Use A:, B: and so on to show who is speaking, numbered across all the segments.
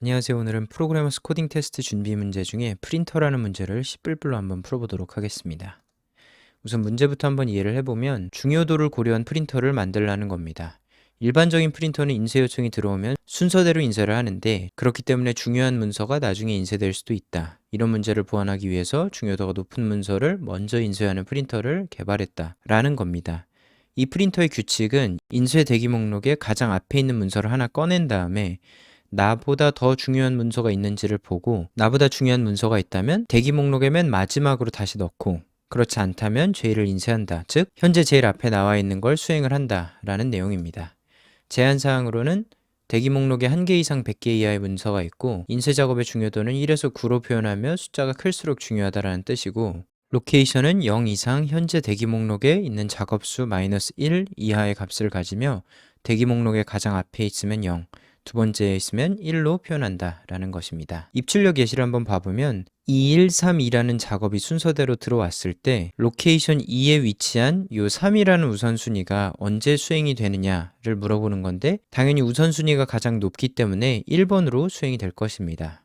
A: 안녕하세요. 오늘은 프로그래머스 코딩 테스트 준비 문제 중에 프린터라는 문제를 10불불로 한번 풀어보도록 하겠습니다. 우선 문제부터 한번 이해를 해보면 중요도를 고려한 프린터를 만들라는 겁니다. 일반적인 프린터는 인쇄 요청이 들어오면 순서대로 인쇄를 하는데 그렇기 때문에 중요한 문서가 나중에 인쇄될 수도 있다. 이런 문제를 보완하기 위해서 중요도가 높은 문서를 먼저 인쇄하는 프린터를 개발했다라는 겁니다. 이 프린터의 규칙은 인쇄 대기 목록에 가장 앞에 있는 문서를 하나 꺼낸 다음에 나보다 더 중요한 문서가 있는지를 보고 나보다 중요한 문서가 있다면 대기 목록의 맨 마지막으로 다시 넣고 그렇지 않다면 제일을 인쇄한다. 즉, 현재 제일 앞에 나와 있는 걸 수행을 한다 라는 내용입니다. 제한사항으로는 대기 목록에 1개 이상 100개 이하의 문서가 있고 인쇄 작업의 중요도는 1에서 9로 표현하며 숫자가 클수록 중요하다라는 뜻이고 로케이션은 0 이상 현재 대기 목록에 있는 작업수 -1 이하의 값을 가지며 대기 목록의 가장 앞에 있으면 0, 두 번째에 있으면 1로 표현한다 라는 것입니다. 입출력 예시를 한번 봐보면 2132라는 작업이 순서대로 들어왔을 때 로케이션 2에 위치한 요 3이라는 우선순위가 언제 수행이 되느냐를 물어보는 건데 당연히 우선순위가 가장 높기 때문에 1번으로 수행이 될 것입니다.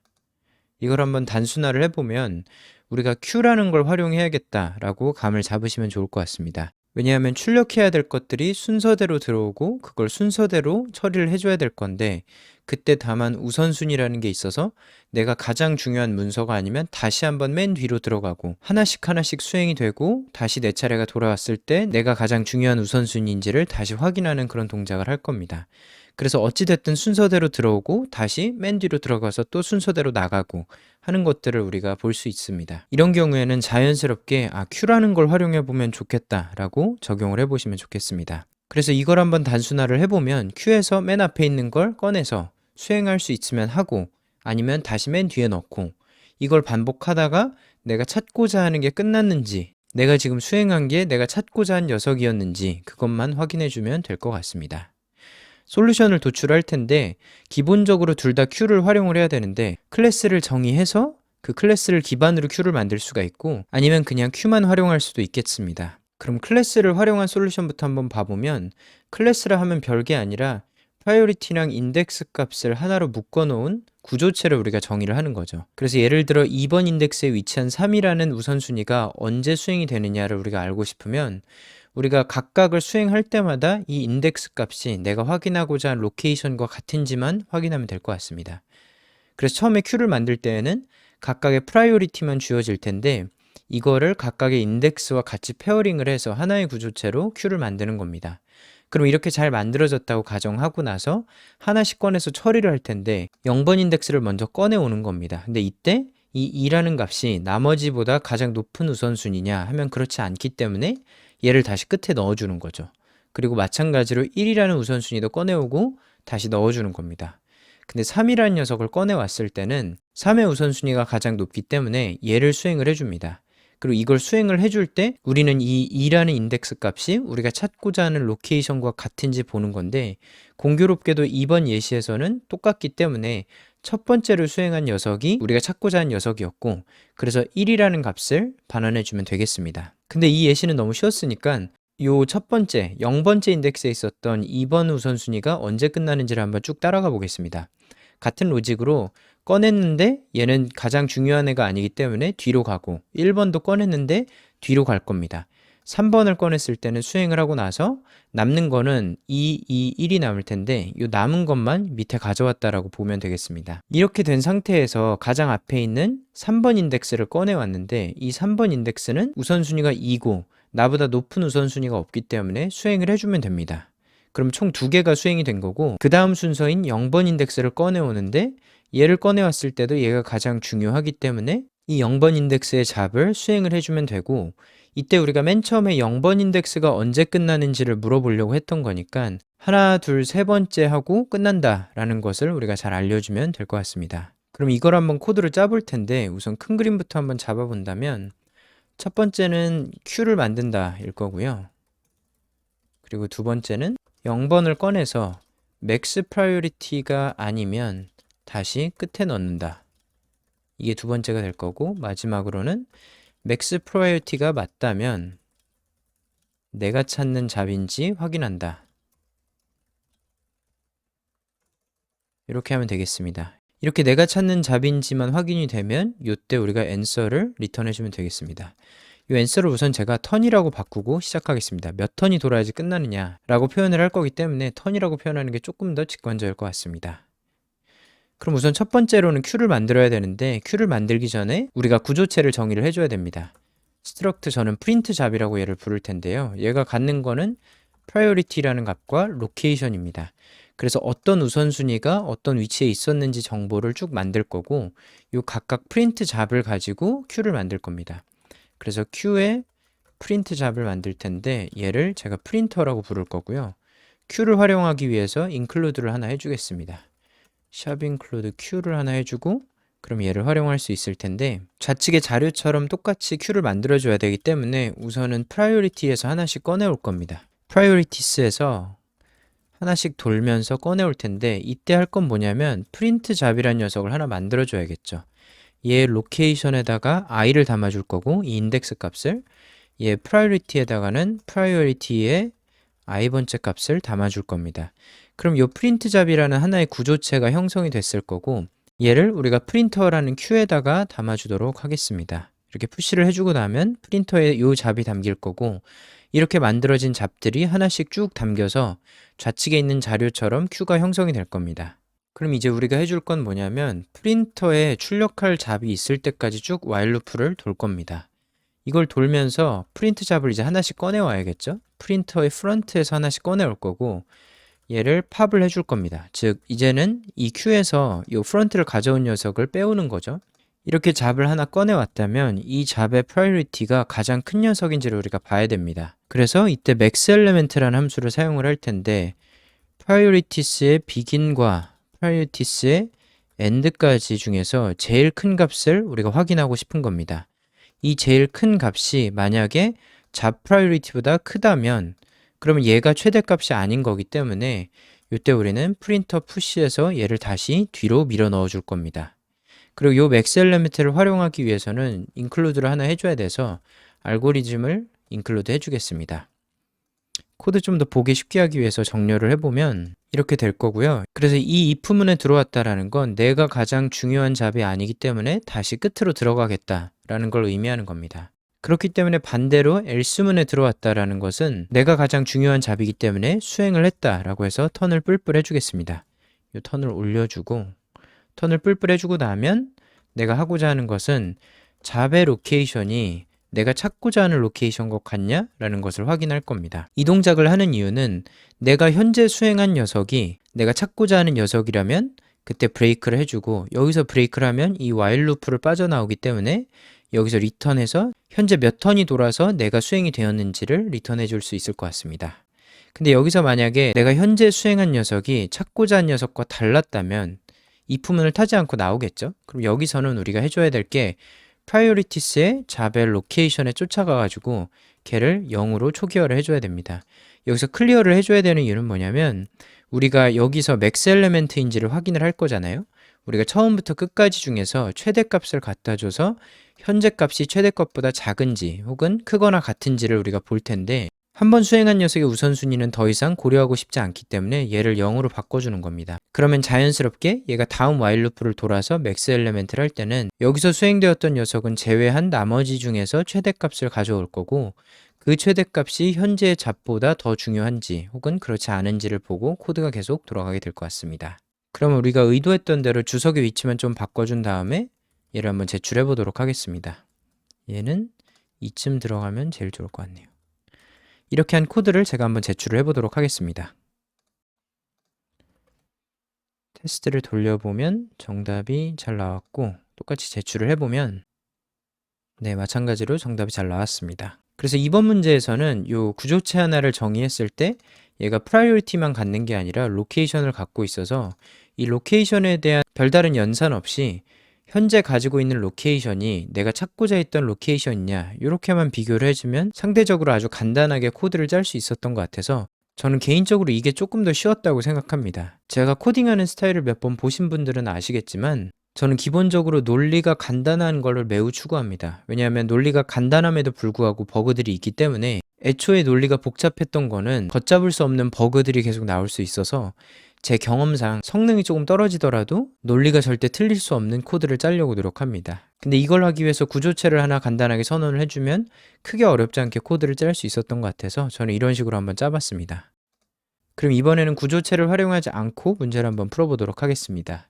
A: 이걸 한번 단순화를 해보면 우리가 Q라는 걸 활용해야겠다라고 감을 잡으시면 좋을 것 같습니다. 왜냐하면 출력해야 될 것들이 순서대로 들어오고 그걸 순서대로 처리를 해줘야 될 건데 그때 다만 우선순위라는 게 있어서 내가 가장 중요한 문서가 아니면 다시 한번 맨 뒤로 들어가고 하나씩 하나씩 수행이 되고 다시 내 차례가 돌아왔을 때 내가 가장 중요한 우선순위인지를 다시 확인하는 그런 동작을 할 겁니다. 그래서 어찌됐든 순서대로 들어오고 다시 맨 뒤로 들어가서 또 순서대로 나가고 하는 것들을 우리가 볼 수 있습니다. 이런 경우에는 자연스럽게 Q라는 걸 활용해 보면 좋겠다라고 적용을 해보시면 좋겠습니다. 그래서 이걸 한번 단순화를 해보면 Q에서 맨 앞에 있는 걸 꺼내서 수행할 수 있으면 하고 아니면 다시 맨 뒤에 넣고 이걸 반복하다가 내가 찾고자 하는 게 끝났는지 내가 지금 수행한 게 내가 찾고자 한 녀석이었는지 그것만 확인해 주면 될 것 같습니다. 솔루션을 도출할 텐데 기본적으로 둘 다 Q를 활용을 해야 되는데 클래스를 정의해서 그 클래스를 기반으로 Q를 만들 수가 있고 아니면 그냥 Q만 활용할 수도 있겠습니다. 그럼 클래스를 활용한 솔루션부터 한번 봐보면 클래스라 하면 별게 아니라 프라이오리티랑 인덱스 값을 하나로 묶어놓은 구조체를 우리가 정의를 하는 거죠. 그래서 예를 들어 2번 인덱스에 위치한 3이라는 우선순위가 언제 수행이 되느냐를 우리가 알고 싶으면 우리가 각각을 수행할 때마다 이 인덱스 값이 내가 확인하고자 한 로케이션과 같은지만 확인하면 될 것 같습니다. 그래서 처음에 Q를 만들 때에는 각각의 프라이오리티만 주어질 텐데 이거를 각각의 인덱스와 같이 페어링을 해서 하나의 구조체로 Q를 만드는 겁니다. 그럼 이렇게 잘 만들어졌다고 가정하고 나서 하나씩 꺼내서 처리를 할 텐데 0번 인덱스를 먼저 꺼내오는 겁니다. 근데 이때 이 2라는 값이 나머지보다 가장 높은 우선순위냐 하면 그렇지 않기 때문에 얘를 다시 끝에 넣어주는 거죠. 그리고 마찬가지로 1이라는 우선순위도 꺼내오고 다시 넣어주는 겁니다. 근데 3이라는 녀석을 꺼내왔을 때는 3의 우선순위가 가장 높기 때문에 얘를 수행을 해줍니다. 그리고 이걸 수행을 해줄 때 우리는 이 2라는 인덱스 값이 우리가 찾고자 하는 로케이션과 같은지 보는 건데 공교롭게도 이번 예시에서는 똑같기 때문에 첫 번째를 수행한 녀석이 우리가 찾고자 한 녀석이었고 그래서 1이라는 값을 반환해주면 되겠습니다. 근데 이 예시는 너무 쉬웠으니까 요 첫 번째, 0번째 인덱스에 있었던 2번 우선순위가 언제 끝나는지를 한번 쭉 따라가 보겠습니다. 같은 로직으로 꺼냈는데 얘는 가장 중요한 애가 아니기 때문에 뒤로 가고 1번도 꺼냈는데 뒤로 갈 겁니다. 3번을 꺼냈을 때는 수행을 하고 나서 남는 거는 2, 2, 1이 남을 텐데 이 남은 것만 밑에 가져왔다라고 보면 되겠습니다. 이렇게 된 상태에서 가장 앞에 있는 3번 인덱스를 꺼내왔는데 이 3번 인덱스는 우선순위가 2고 나보다 높은 우선순위가 없기 때문에 수행을 해주면 됩니다. 그럼 총 2개가 수행이 된 거고 그 다음 순서인 0번 인덱스를 꺼내오는데 얘를 꺼내왔을 때도 얘가 가장 중요하기 때문에 이 0번 인덱스의 잡을 수행을 해주면 되고 이때 우리가 맨 처음에 0번 인덱스가 언제 끝나는지를 물어보려고 했던 거니까 하나, 둘, 세 번째 하고 끝난다 라는 것을 우리가 잘 알려주면 될 것 같습니다. 그럼 이걸 한번 코드를 짜볼 텐데 우선 큰 그림부터 한번 잡아본다면 첫 번째는 Q를 만든다 일 거고요. 그리고 두 번째는 0번을 꺼내서 맥스 프라이오리티가 아니면 다시 끝에 넣는다. 이게 두 번째가 될 거고 마지막으로는 맥스 프라이오리티가 맞다면 내가 찾는 잡인지 확인한다. 이렇게 하면 되겠습니다. 이렇게 내가 찾는 잡인지만 확인이 되면 이때 우리가 answer를 리턴해주면 되겠습니다. 이 answer를 우선 제가 턴이라고 바꾸고 시작하겠습니다. 몇 턴이 돌아야지 끝나느냐 라고 표현을 할 거기 때문에 턴이라고 표현하는 게 조금 더 직관적일 것 같습니다. 그럼 우선 첫 번째로는 큐를 만들어야 되는데 큐를 만들기 전에 우리가 구조체를 정의를 해줘야 됩니다. struct 저는 print 잡이라고 얘를 부를 텐데요. 얘가 갖는 거는 priority라는 값과 location입니다. 그래서 어떤 우선순위가 어떤 위치에 있었는지 정보를 쭉 만들 거고 요 각각 프린트 잡을 가지고 큐를 만들 겁니다. 그래서 큐에 프린트 잡을 만들 텐데 얘를 제가 프린터라고 부를 거고요. 큐를 활용하기 위해서 include를 하나 해주겠습니다. 샵 include 큐를 하나 해주고 그럼 얘를 활용할 수 있을 텐데 좌측의 자료처럼 똑같이 큐를 만들어줘야 되기 때문에 우선은 priority에서 하나씩 꺼내올 겁니다. priorities에서 하나씩 돌면서 꺼내올 텐데 이때 할 건 뭐냐면 프린트 잡이라는 녀석을 하나 만들어 줘야겠죠. 얘 로케이션에다가 i를 담아줄 거고 이 인덱스 값을 얘 priority에다가는 priority의 i번째 값을 담아줄 겁니다. 그럼 이 프린트 잡이라는 하나의 구조체가 형성이 됐을 거고 얘를 우리가 프린터라는 큐에다가 담아주도록 하겠습니다. 이렇게 푸시를 해주고 나면 프린터에 이 잡이 담길 거고 이렇게 만들어진 잡들이 하나씩 쭉 담겨서 좌측에 있는 자료처럼 큐가 형성이 될 겁니다. 그럼 이제 우리가 해줄 건 뭐냐면 프린터에 출력할 잡이 있을 때까지 쭉 while 루프를 돌 겁니다. 이걸 돌면서 프린트 잡을 이제 하나씩 꺼내 와야겠죠? 프린터의 프런트에서 하나씩 꺼내 올 거고 얘를 팝을 해줄 겁니다. 즉 이제는 이 큐에서 이 프런트를 가져온 녀석을 빼오는 거죠. 이렇게 잡을 하나 꺼내 왔다면 이 잡의 priority가 가장 큰 녀석인지를 우리가 봐야 됩니다. 그래서 이때 max element라는 함수를 사용을 할 텐데 priorities의 begin과 priorities의 end까지 중에서 제일 큰 값을 우리가 확인하고 싶은 겁니다. 이 제일 큰 값이 만약에 잡 priority보다 크다면 그러면 얘가 최대값이 아닌 거기 때문에 이때 우리는 프린터 푸시에서 얘를 다시 뒤로 밀어 넣어 줄 겁니다. 그리고 이 max element를 활용하기 위해서는 include를 하나 해줘야 돼서 알고리즘을 include 해주겠습니다. 코드 좀 더 보기 쉽게 하기 위해서 정렬을 해보면 이렇게 될 거고요. 그래서 이 if문에 들어왔다라는 건 내가 가장 중요한 잡이 아니기 때문에 다시 끝으로 들어가겠다라는 걸 의미하는 겁니다. 그렇기 때문에 반대로 else문에 들어왔다라는 것은 내가 가장 중요한 잡이기 때문에 수행을 했다라고 해서 턴을 뿔뿔 해주겠습니다. 이 턴을 올려주고 턴을 뿔뿔 해주고 나면 내가 하고자 하는 것은 잡의 로케이션이 내가 찾고자 하는 로케이션과 같냐? 라는 것을 확인할 겁니다. 이 동작을 하는 이유는 내가 현재 수행한 녀석이 내가 찾고자 하는 녀석이라면 그때 브레이크를 해주고 여기서 브레이크를 하면 이 while 루프를 빠져나오기 때문에 여기서 리턴해서 현재 몇 턴이 돌아서 내가 수행이 되었는지를 리턴해 줄 수 있을 것 같습니다. 근데 여기서 만약에 내가 현재 수행한 녀석이 찾고자 한 녀석과 달랐다면 if문을 타지 않고 나오겠죠? 그럼 여기서는 우리가 해줘야 될 게 priorities의 잡의 로케이션에 쫓아가가지고 걔를 0으로 초기화를 해줘야 됩니다. 여기서 클리어를 해줘야 되는 이유는 뭐냐면 우리가 여기서 max element인지를 확인을 할 거잖아요. 우리가 처음부터 끝까지 중에서 최대값을 갖다 줘서 현재 값이 최대값보다 작은지 혹은 크거나 같은지를 우리가 볼 텐데 한번 수행한 녀석의 우선순위는 더 이상 고려하고 싶지 않기 때문에 얘를 0으로 바꿔주는 겁니다. 그러면 자연스럽게 얘가 다음 while 루프를 돌아서 max element를 할 때는 여기서 수행되었던 녀석은 제외한 나머지 중에서 최대값을 가져올 거고 그 최대값이 현재의 잡보다 더 중요한지 혹은 그렇지 않은지를 보고 코드가 계속 돌아가게 될 것 같습니다. 그럼 우리가 의도했던 대로 주석의 위치만 좀 바꿔준 다음에 얘를 한번 제출해 보도록 하겠습니다. 얘는 이쯤 들어가면 제일 좋을 것 같네요. 이렇게 한 코드를 제가 한번 제출을 해보도록 하겠습니다. 테스트를 돌려보면 정답이 잘 나왔고 똑같이 제출을 해보면 네, 마찬가지로 정답이 잘 나왔습니다. 그래서 이번 문제에서는 이 구조체 하나를 정의했을 때 얘가 프라이어리티만 갖는 게 아니라 로케이션을 갖고 있어서 이 로케이션에 대한 별다른 연산 없이 현재 가지고 있는 로케이션이 내가 찾고자 했던 로케이션이냐 이렇게만 비교를 해주면 상대적으로 아주 간단하게 코드를 짤 수 있었던 것 같아서 저는 개인적으로 이게 조금 더 쉬웠다고 생각합니다. 제가 코딩하는 스타일을 몇 번 보신 분들은 아시겠지만 저는 기본적으로 논리가 간단한 걸 매우 추구합니다. 왜냐하면 논리가 간단함에도 불구하고 버그들이 있기 때문에 애초에 논리가 복잡했던 거는 걷잡을 수 없는 버그들이 계속 나올 수 있어서 제 경험상 성능이 조금 떨어지더라도 논리가 절대 틀릴 수 없는 코드를 짜려고 노력합니다. 근데 이걸 하기 위해서 구조체를 하나 간단하게 선언을 해주면 크게 어렵지 않게 코드를 짤 수 있었던 것 같아서 저는 이런 식으로 한번 짜봤습니다. 그럼 이번에는 구조체를 활용하지 않고 문제를 한번 풀어보도록 하겠습니다.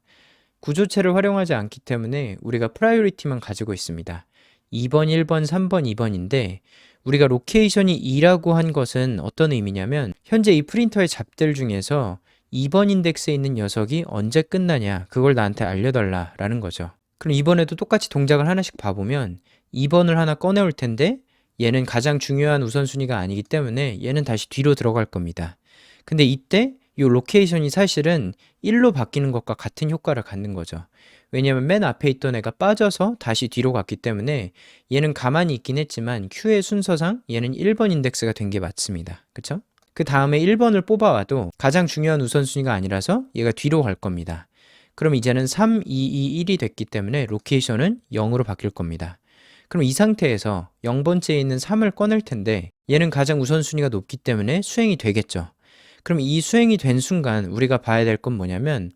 A: 구조체를 활용하지 않기 때문에 우리가 프라이오리티만 가지고 있습니다. 2번, 1번, 3번, 2번인데 우리가 로케이션이 2라고 한 것은 어떤 의미냐면 현재 이 프린터의 잡들 중에서 2번 인덱스에 있는 녀석이 언제 끝나냐 그걸 나한테 알려달라 라는 거죠. 그럼 이번에도 똑같이 동작을 하나씩 봐보면 2번을 하나 꺼내올 텐데 얘는 가장 중요한 우선순위가 아니기 때문에 얘는 다시 뒤로 들어갈 겁니다. 근데 이때 이 로케이션이 사실은 1로 바뀌는 것과 같은 효과를 갖는 거죠. 왜냐하면 맨 앞에 있던 애가 빠져서 다시 뒤로 갔기 때문에 얘는 가만히 있긴 했지만 큐의 순서상 얘는 1번 인덱스가 된 게 맞습니다. 그쵸? 그 다음에 1번을 뽑아와도 가장 중요한 우선순위가 아니라서 얘가 뒤로 갈 겁니다. 그럼 이제는 3, 2, 2, 1이 됐기 때문에 로케이션은 0으로 바뀔 겁니다. 그럼 이 상태에서 0번째에 있는 3을 꺼낼 텐데 얘는 가장 우선순위가 높기 때문에 수행이 되겠죠. 그럼 이 수행이 된 순간 우리가 봐야 될 건 뭐냐면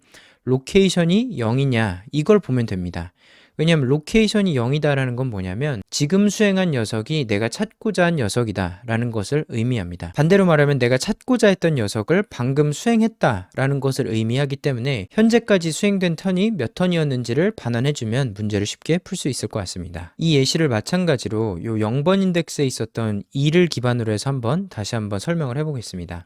A: 로케이션이 0이냐 이걸 보면 됩니다. 왜냐하면 로케이션이 0이다라는 건 뭐냐면 지금 수행한 녀석이 내가 찾고자 한 녀석이다 라는 것을 의미합니다. 반대로 말하면 내가 찾고자 했던 녀석을 방금 수행했다 라는 것을 의미하기 때문에 현재까지 수행된 턴이 몇 턴이었는지를 반환해주면 문제를 쉽게 풀 수 있을 것 같습니다. 이 예시를 마찬가지로 이 0번 인덱스에 있었던 2를 기반으로 해서 다시 한번 설명을 해보겠습니다.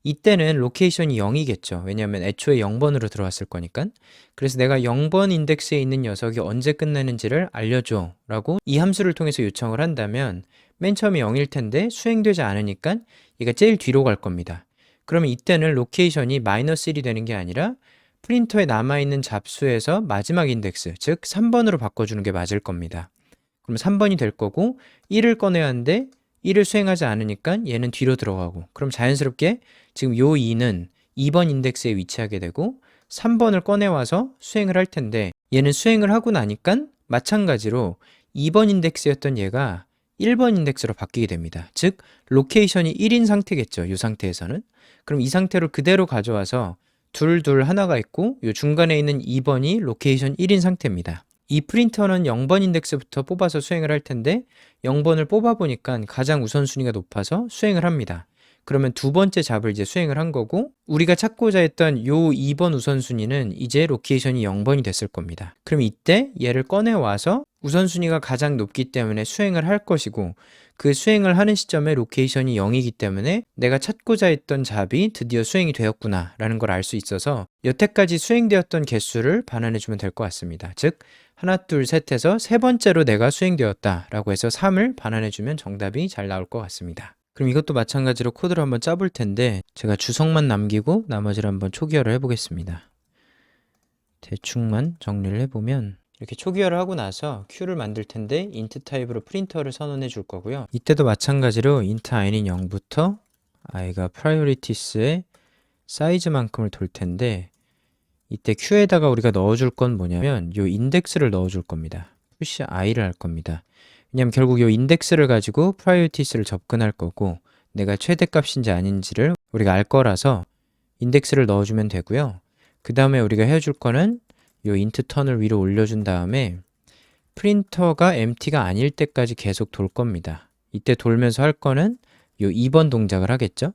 A: 이때는 로케이션이 0이겠죠. 왜냐하면 애초에 0번으로 들어왔을 거니까. 그래서 내가 0번 인덱스에 있는 녀석이 언제 끝나는지를 알려줘 라고 이 함수를 통해서 요청을 한다면 맨 처음에 0일 텐데 수행되지 않으니까 얘가 제일 뒤로 갈 겁니다. 그러면 이때는 로케이션이 -1이 되는 게 아니라 프린터에 남아있는 잡수에서 마지막 인덱스, 즉 3번으로 바꿔주는 게 맞을 겁니다. 그럼 3번이 될 거고 1을 꺼내야 하는데 1을 수행하지 않으니까 얘는 뒤로 들어가고 그럼 자연스럽게 지금 요 2는 2번 인덱스에 위치하게 되고 3번을 꺼내와서 수행을 할 텐데 얘는 수행을 하고 나니까 마찬가지로 2번 인덱스였던 얘가 1번 인덱스로 바뀌게 됩니다. 즉 로케이션이 1인 상태겠죠. 이 상태에서는. 그럼 이 상태로 그대로 가져와서 둘, 하나가 있고 요 중간에 있는 2번이 로케이션 1인 상태입니다. 이 프린터는 0번 인덱스부터 뽑아서 수행을 할 텐데 0번을 뽑아보니까 가장 우선순위가 높아서 수행을 합니다. 그러면 두 번째 잡을 이제 수행을 한 거고 우리가 찾고자 했던 요 2번 우선순위는 이제 로케이션이 0번이 됐을 겁니다. 그럼 이때 얘를 꺼내와서 우선순위가 가장 높기 때문에 수행을 할 것이고 그 수행을 하는 시점에 로케이션이 0이기 때문에 내가 찾고자 했던 잡이 드디어 수행이 되었구나 라는 걸 알 수 있어서 여태까지 수행되었던 개수를 반환해주면 될 것 같습니다. 즉 하나, 둘, 셋해서 세 번째로 내가 수행되었다 라고 해서 3을 반환해주면 정답이 잘 나올 것 같습니다. 그럼 이것도 마찬가지로 코드를 한번 짜볼 텐데 제가 주석만 남기고 나머지를 한번 초기화를 해보겠습니다. 대충만 정리를 해보면 이렇게 초기화를 하고 나서 Q를 만들 텐데 int 타입으로 프린터를 선언해 줄 거고요. 이때도 마찬가지로 int i는 0부터 i가 priorities의 사이즈만큼을 돌 텐데 이때 Q에다가 우리가 넣어줄 건 뭐냐면 요 인덱스를 넣어줄 겁니다. push i를 할 겁니다. 왜냐면 결국 요 인덱스를 가지고 priorities를 접근할 거고 내가 최대값인지 아닌지를 우리가 알 거라서 인덱스를 넣어주면 되고요. 그 다음에 우리가 해줄 거는 요 int 턴을 위로 올려준 다음에 프린터가 empty가 아닐 때까지 계속 돌 겁니다. 이때 돌면서 할 거는 요 2번 동작을 하겠죠?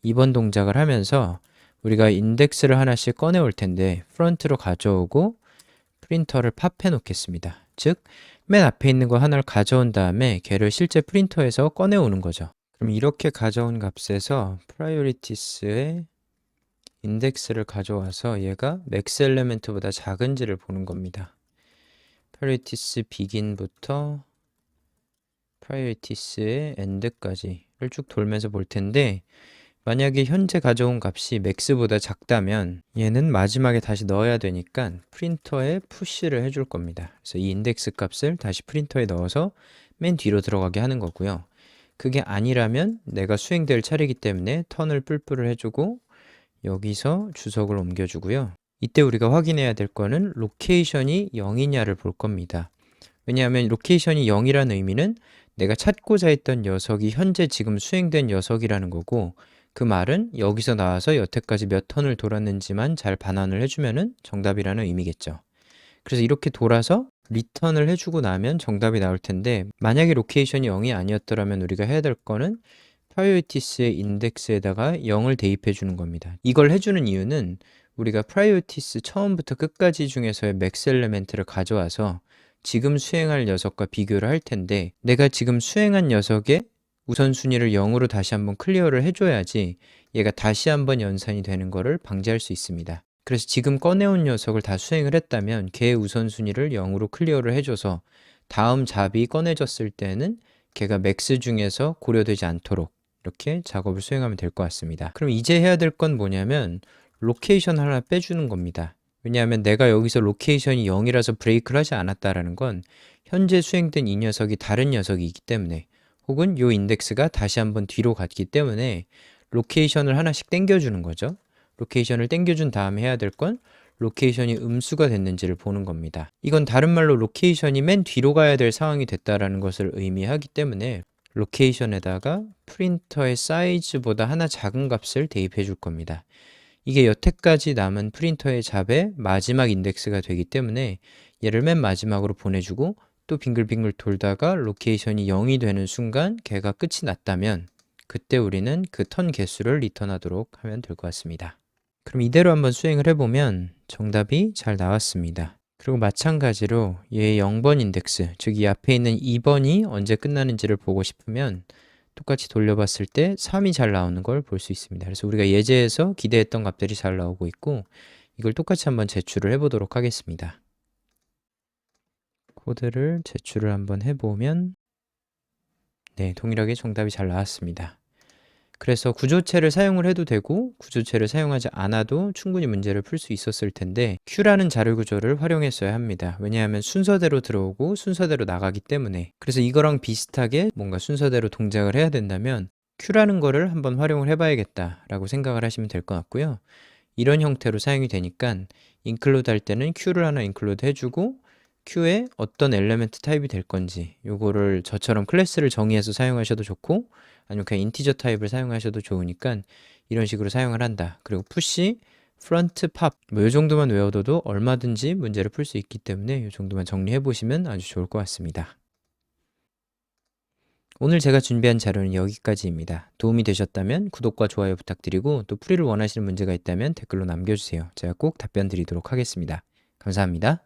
A: 2번 동작을 하면서 우리가 인덱스를 하나씩 꺼내올 텐데 프론트로 가져오고 프린터를 팝해 놓겠습니다. 즉 맨 앞에 있는 거 하나를 가져온 다음에 걔를 실제 프린터에서 꺼내오는 거죠. 그럼 이렇게 가져온 값에서 priorities의 인덱스를 가져와서 얘가 max element보다 작은지를 보는 겁니다. priorities begin부터 priorities의 end까지를 쭉 돌면서 볼 텐데 만약에 현재 가져온 값이 max보다 작다면 얘는 마지막에 다시 넣어야 되니까 프린터에 푸시를 해줄 겁니다. 그래서 이 인덱스 값을 다시 프린터에 넣어서 맨 뒤로 들어가게 하는 거고요. 그게 아니라면 내가 수행될 차례이기 때문에 턴을 뿔뿔을 해주고 여기서 주석을 옮겨주고요. 이때 우리가 확인해야 될 거는 로케이션이 0이냐를 볼 겁니다. 왜냐하면 로케이션이 0이라는 의미는 내가 찾고자 했던 녀석이 현재 지금 수행된 녀석이라는 거고 그 말은 여기서 나와서 여태까지 몇 턴을 돌았는지만 잘 반환을 해주면은 정답이라는 의미겠죠. 그래서 이렇게 돌아서 리턴을 해주고 나면 정답이 나올 텐데, 만약에 로케이션이 0이 아니었더라면 우리가 해야 될 거는 프라이오리티스의 인덱스에다가 0을 대입해 주는 겁니다. 이걸 해주는 이유는 우리가 프라이오리티스 처음부터 끝까지 중에서의 맥스 엘리멘트를 가져와서 지금 수행할 녀석과 비교를 할 텐데, 내가 지금 수행한 녀석의 우선순위를 0으로 다시 한번 클리어를 해줘야지 얘가 다시 한번 연산이 되는 거를 방지할 수 있습니다. 그래서 지금 꺼내온 녀석을 다 수행을 했다면 걔의 우선순위를 0으로 클리어를 해줘서 다음 잡이 꺼내졌을 때는 걔가 맥스 중에서 고려되지 않도록 이렇게 작업을 수행하면 될 것 같습니다. 그럼 이제 해야 될 건 뭐냐면 로케이션 하나 빼주는 겁니다. 왜냐하면 내가 여기서 로케이션이 0이라서 브레이크를 하지 않았다라는 건 현재 수행된 이 녀석이 다른 녀석이기 때문에, 혹은 이 인덱스가 다시 한번 뒤로 갔기 때문에 로케이션을 하나씩 땡겨주는 거죠. 로케이션을 땡겨준 다음에 해야 될 건 로케이션이 음수가 됐는지를 보는 겁니다. 이건 다른 말로 로케이션이 맨 뒤로 가야 될 상황이 됐다라는 것을 의미하기 때문에 로케이션에다가 프린터의 사이즈보다 하나 작은 값을 대입해 줄 겁니다. 이게 여태까지 남은 프린터의 잡의 마지막 인덱스가 되기 때문에 얘를 맨 마지막으로 보내주고, 또 빙글빙글 돌다가 로케이션이 0이 되는 순간 걔가 끝이 났다면 그때 우리는 그 턴 개수를 리턴하도록 하면 될 것 같습니다. 그럼 이대로 한번 수행을 해보면 정답이 잘 나왔습니다. 그리고 마찬가지로 얘의 0번 인덱스, 즉 이 앞에 있는 2번이 언제 끝나는지를 보고 싶으면 똑같이 돌려봤을 때 3이 잘 나오는 걸 볼 수 있습니다. 그래서 우리가 예제에서 기대했던 값들이 잘 나오고 있고, 이걸 똑같이 한번 제출을 해보도록 하겠습니다. 코드를 제출을 한번 해보면 네, 동일하게 정답이 잘 나왔습니다. 그래서 구조체를 사용을 해도 되고 구조체를 사용하지 않아도 충분히 문제를 풀 수 있었을 텐데, Q라는 자료 구조를 활용했어야 합니다. 왜냐하면 순서대로 들어오고 순서대로 나가기 때문에. 그래서 이거랑 비슷하게 뭔가 순서대로 동작을 해야 된다면 Q라는 거를 한번 활용을 해봐야겠다 라고 생각을 하시면 될 것 같고요. 이런 형태로 사용이 되니까 include 할 때는 Q를 하나 include 해주고, Q에 어떤 엘리멘트 타입이 될 건지 요거를 저처럼 클래스를 정의해서 사용하셔도 좋고, 아니면 그냥 인티저 타입을 사용하셔도 좋으니까 이런 식으로 사용을 한다. 그리고 푸시, 프런트, 팝 뭐 요 정도만 외워둬도 얼마든지 문제를 풀 수 있기 때문에 요 정도만 정리해 보시면 아주 좋을 것 같습니다. 오늘 제가 준비한 자료는 여기까지입니다. 도움이 되셨다면 구독과 좋아요 부탁드리고, 또 풀이를 원하시는 문제가 있다면 댓글로 남겨주세요. 제가 꼭 답변 드리도록 하겠습니다. 감사합니다.